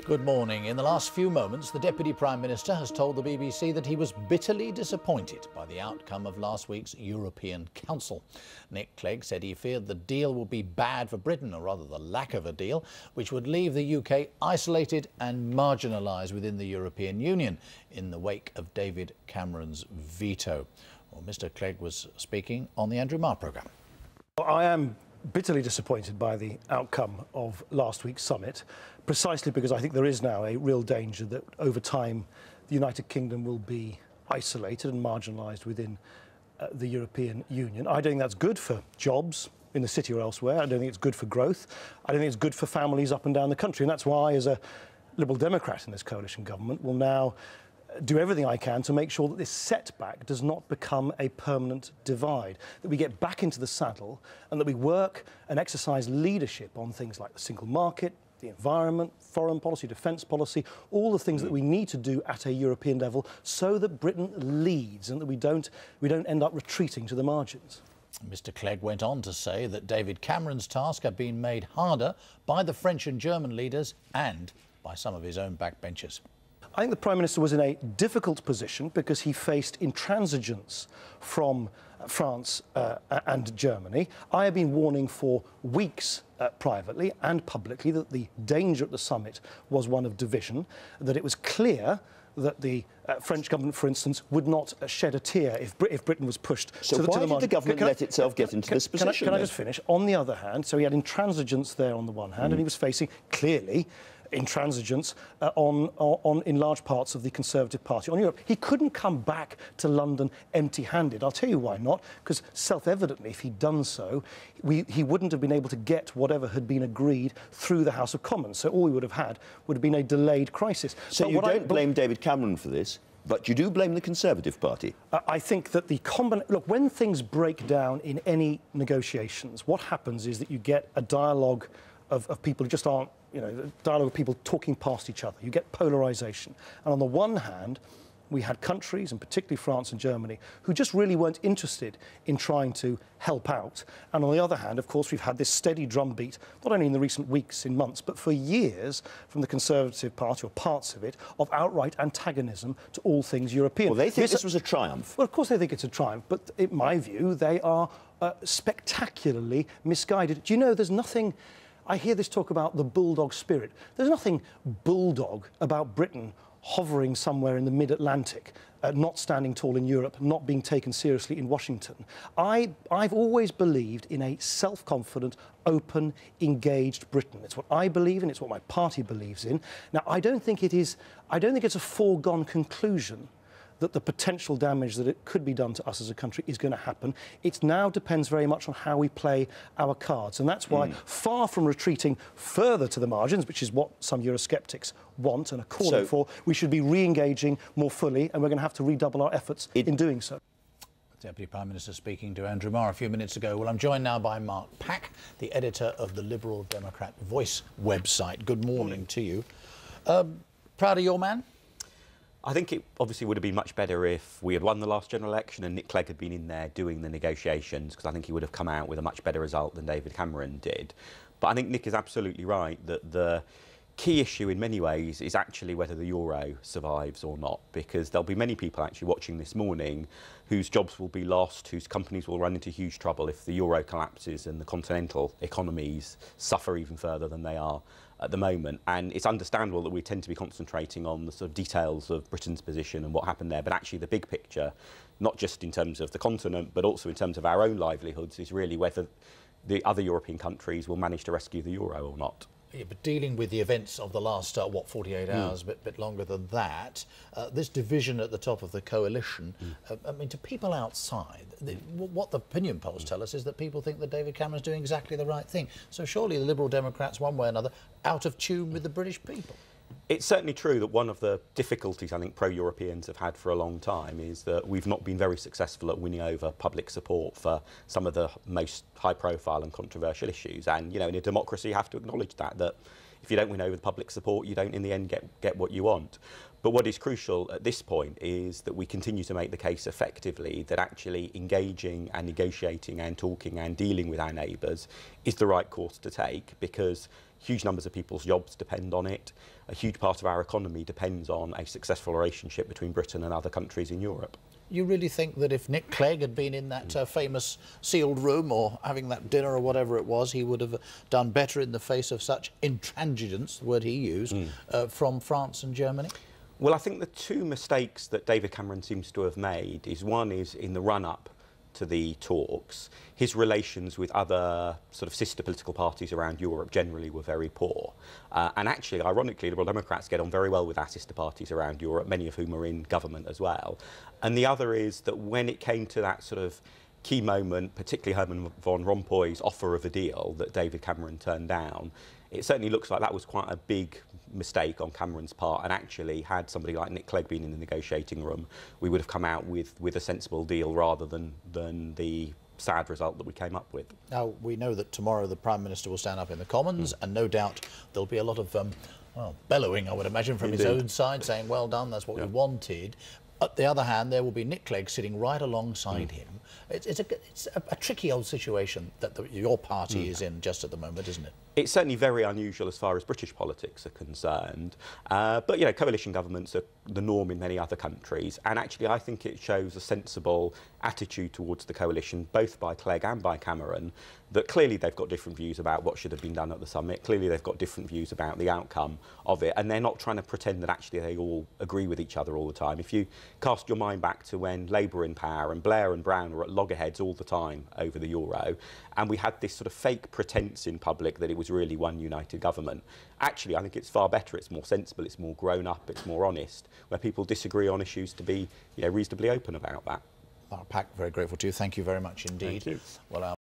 Good morning. In the last few moments, the Deputy Prime Minister has told the BBC that he was bitterly disappointed by the outcome of last week's European Council. Nick Clegg said he feared the deal would be bad for Britain, or rather the lack of a deal, which would leave the UK isolated and marginalised within the European Union in the wake of David Cameron's veto. Well, Mr Clegg was speaking on the Andrew Marr programme. I am bitterly disappointed by the outcome of last week's summit, precisely because I think there is now a real danger that over time the United Kingdom will be isolated and marginalised within the European Union. I don't think that's good for jobs in the city or elsewhere. I don't think it's good for growth. I don't think it's good for families up and down the country. And that's why, as a Liberal Democrat in this coalition government, will now do everything I can to make sure that this setback does not become a permanent divide, that we get back into the saddle and that we work and exercise leadership on things like the single market, the environment, foreign policy, defence policy, all the things that we need to do at a European level so that Britain leads and that we don't end up retreating to the margins. Mr Clegg went on to say that David Cameron's task had been made harder by the French and German leaders and by some of his own backbenchers. I think the Prime Minister was in a difficult position because he faced intransigence from France and Germany. I have been warning for weeks privately and publicly that the danger at the summit was one of division, that it was clear that the French government, for instance, would not shed a tear if Britain was pushed to the margin. So why did the government let itself get into this position? Can I just finish? On the other hand, so he had intransigence there on the one hand, and he was facing, clearly, intransigence in large parts of the Conservative Party on Europe. He couldn't come back to London empty-handed. I'll tell you why not, because self-evidently, if he'd done so, he wouldn't have been able to get whatever had been agreed through the House of Commons. So all we would have had would have been a delayed crisis. So you don't blame David Cameron for this, but you do blame the Conservative Party? I think that look, when things break down in any negotiations, what happens is that you get a dialogue of people who just aren't, a dialogue of people talking past each other. You get polarisation. And on the one hand, we had countries, and particularly France and Germany, who just really weren't interested in trying to help out. And on the other hand, of course, we've had this steady drumbeat, not only in the recent weeks, in months, but for years from the Conservative Party, or parts of it, of outright antagonism to all things European. Well, they think this was a triumph. Well, of course they think it's a triumph, but in my view, they are spectacularly misguided. Do you know, there's nothing... I hear this talk about the bulldog spirit. There's nothing bulldog about Britain hovering somewhere in the mid-Atlantic, not standing tall in Europe, not being taken seriously in Washington. I've always believed in a self-confident, open, engaged Britain. It's what I believe in, it's what my party believes in. Now, I don't think it's a foregone conclusion that the potential damage that it could be done to us as a country is going to happen. It now depends very much on how we play our cards. And that's why, far from retreating further to the margins, which is what some Eurosceptics want and are calling for, we should be re-engaging more fully, and we're going to have to redouble our efforts in doing so. Deputy Prime Minister speaking to Andrew Marr a few minutes ago. Well, I'm joined now by Mark Pack, the editor of the Liberal Democrat Voice website. Good morning to you. Proud of your man? I think it obviously would have been much better if we had won the last general election and Nick Clegg had been in there doing the negotiations, because I think he would have come out with a much better result than David Cameron did. But I think Nick is absolutely right that the key issue in many ways is actually whether the euro survives or not, because there'll be many people actually watching this morning whose jobs will be lost, whose companies will run into huge trouble if the euro collapses and the continental economies suffer even further than they are at the moment. And it's understandable that we tend to be concentrating on the sort of details of Britain's position and what happened there, but actually the big picture, not just in terms of the continent, but also in terms of our own livelihoods, is really whether the other European countries will manage to rescue the euro or not. Yeah, but dealing with the events of the last, 48 hours, a bit longer than that, this division at the top of the coalition, I mean, to people outside, what the opinion polls tell us is that people think that David Cameron's doing exactly the right thing. So surely the Liberal Democrats, one way or another, out of tune with the British people. It's certainly true that one of the difficulties I think pro-Europeans have had for a long time is that we've not been very successful at winning over public support for some of the most high-profile and controversial issues. And, in a democracy you have to acknowledge that if you don't win over the public support, you don't in the end get what you want. But what is crucial at this point is that we continue to make the case effectively that actually engaging and negotiating and talking and dealing with our neighbours is the right course to take, because huge numbers of people's jobs depend on it. A huge part of our economy depends on a successful relationship between Britain and other countries in Europe. You really think that if Nick Clegg had been in that famous sealed room or having that dinner or whatever it was, he would have done better in the face of such intransigence, the word he used, from France and Germany? Well, I think the two mistakes that David Cameron seems to have made is, one is in the run-up to the talks, his relations with other sort of sister political parties around Europe generally were very poor. And actually, ironically, Liberal Democrats get on very well with our sister parties around Europe, many of whom are in government as well. And the other is that when it came to that sort of key moment, particularly Herman von Rompuy's offer of a deal that David Cameron turned down, it certainly looks like that was quite a big mistake on Cameron's part, and actually had somebody like Nick Clegg been in the negotiating room, we would have come out with a sensible deal rather than the sad result that we came up with. Now, we know that tomorrow the Prime Minister will stand up in the Commons, and no doubt there'll be a lot of well, bellowing, I would imagine, from his own side, saying, well done, that's what we wanted. On the other hand, there will be Nick Clegg sitting right alongside him. It's a tricky old situation that your party is in just at the moment, isn't it? It's certainly very unusual as far as British politics are concerned. But, you know, coalition governments are the norm in many other countries. And actually, I think it shows a sensible attitude towards the coalition, both by Clegg and by Cameron, that clearly they've got different views about what should have been done at the summit. Clearly, they've got different views about the outcome of it. And they're not trying to pretend that actually they all agree with each other all the time. If you cast your mind back to when Labour were in power and Blair and Brown were at loggerheads all the time over the euro, and we had this sort of fake pretence in public that it was really one united government. Actually, I think it's far better, it's more sensible, it's more grown up, it's more honest, where people disagree on issues to be, you know, reasonably open about that. Mark Pack, very grateful to you. Thank you very much indeed. Thank you. Well,